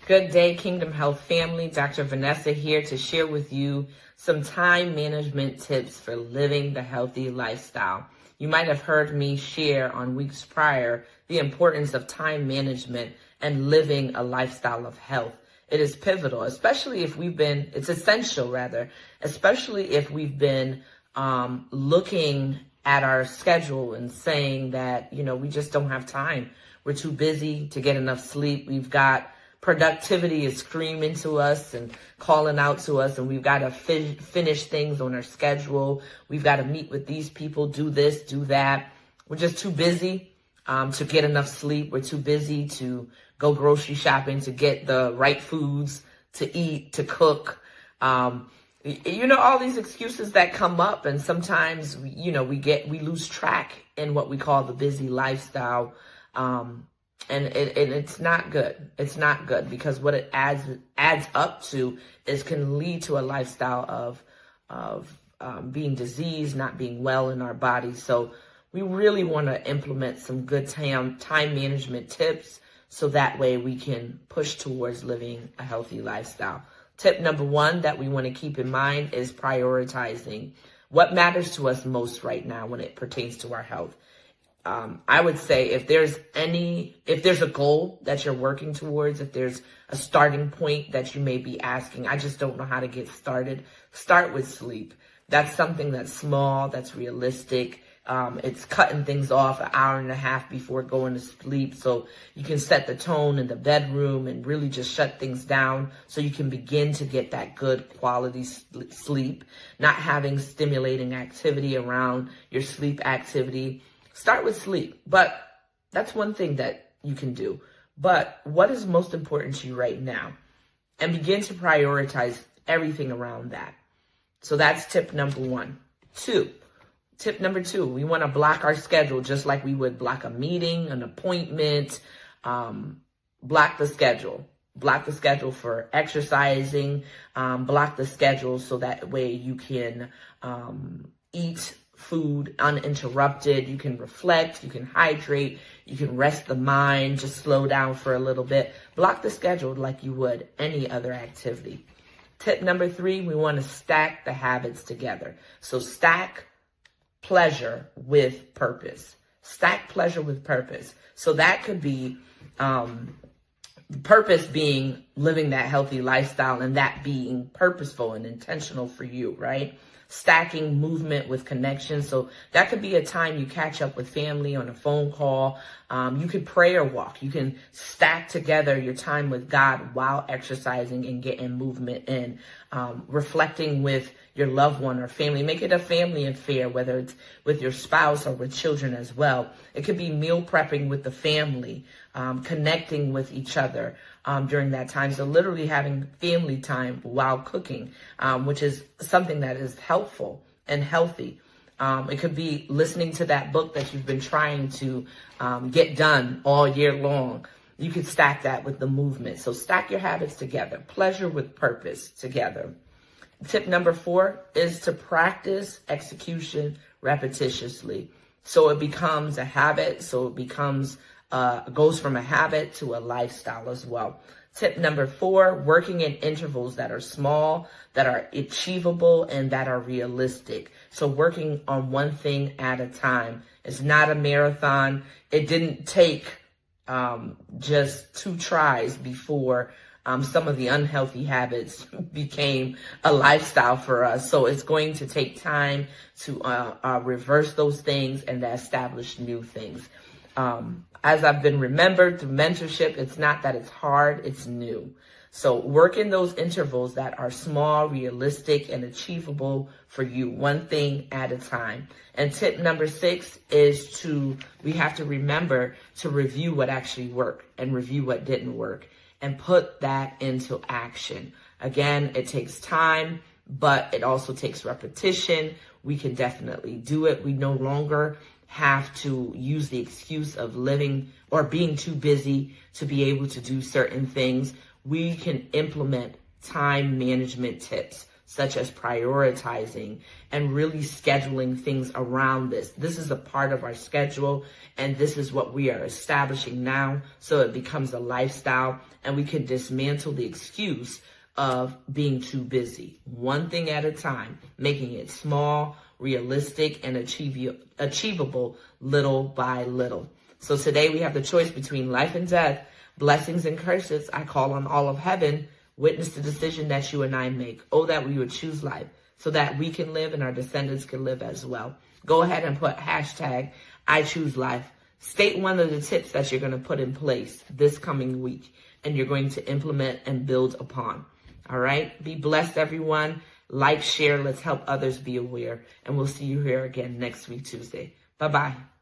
Good day, Kingdom Health family. Dr. Vanessa here to share with you some time management tips for living the healthy lifestyle. You might have heard me share on weeks prior the importance of time management and living a lifestyle of health. It is pivotal, especially if it's essential rather, especially if we've been looking at our schedule and saying that, we just don't have time. We're too busy to get enough sleep. We've got productivity is screaming to us and calling out to us, and we've got to finish things on our schedule. We've got to meet with these people, do this, do that. We're just too busy to get enough sleep. We're too busy to go grocery shopping, to get the right foods, to eat, to cook. All these excuses that come up, and sometimes, we lose track in what we call the busy lifestyle. And it's not good. It's not good because what it adds up to can lead to a lifestyle of being diseased, not being well in our bodies. So we really want to implement some good time management tips so that way we can push towards living a healthy lifestyle. Tip number one that we want to keep in mind is prioritizing what matters to us most right now when it pertains to our health. I would say if there's a goal that you're working towards, if there's a starting point that you may be asking, I just don't know how to get started, start with sleep. That's something that's small, that's realistic. It's cutting things off an hour and a half before going to sleep. So you can set the tone in the bedroom and really just shut things down so you can begin to get that good quality sleep, not having stimulating activity around your sleep activity. Start with sleep, but that's one thing that you can do. But what is most important to you right now? And begin to prioritize everything around that. So that's tip number one. Tip number two, we want to block our schedule just like we would block a meeting, an appointment. Block the schedule. Block the schedule for exercising. Block the schedule so that way you can eat food uninterrupted. You can reflect, you can hydrate, you can rest the mind, just slow down for a little bit. Block the schedule like you would any other activity. Tip number three, we want to stack the habits together. So stack pleasure with purpose. Stack pleasure with purpose. So that could be purpose being living that healthy lifestyle and that being purposeful and intentional for you, right? Stacking movement with connection. So that could be a time you catch up with family on a phone call. You could pray or walk. You can stack together your time with God while exercising and getting movement in. Reflecting with your loved one or family. Make it a family affair, whether it's with your spouse or with children as well. It could be meal prepping with the family, connecting with each other during that time. So literally having family time while cooking, which is something that is helpful and healthy. It could be listening to that book that you've been trying to get done all year long. You could stack that with the movement. So stack your habits together. Pleasure with purpose together. Tip number 4 is to practice execution repetitiously. So it becomes a habit. So it becomes goes from a habit to a lifestyle as well. Tip number 4, working in intervals that are small, that are achievable, and that are realistic. So working on one thing at a time. It's not a marathon. It didn't take just 2 tries before some of the unhealthy habits became a lifestyle for us. So it's going to take time to reverse those things and to establish new things. As I've been remembered through mentorship, it's not that it's hard, it's new. So work in those intervals that are small, realistic, and achievable for you, one thing at a time. And tip number 6 is we have to remember to review what actually worked and review what didn't work and put that into action. Again, it takes time, but it also takes repetition. We can definitely do it. We no longer have to use the excuse of living or being too busy to be able to do certain things. We can implement time management tips such as prioritizing and really scheduling things around this. This is a part of our schedule, and this is what we are establishing now so it becomes a lifestyle, and we can dismantle the excuse of being too busy. One thing at a time, making it small, realistic, and achievable little by little. So today we have the choice between life and death, blessings and curses. I call on all of heaven, witness the decision that you and I make. Oh, that we would choose life so that we can live and our descendants can live as well. Go ahead and put hashtag I choose life. State one of the tips that you're going to put in place this coming week and you're going to implement and build upon. All right. Be blessed, everyone. Like, share. Let's help others be aware. And we'll see you here again next week, Tuesday. Bye-bye.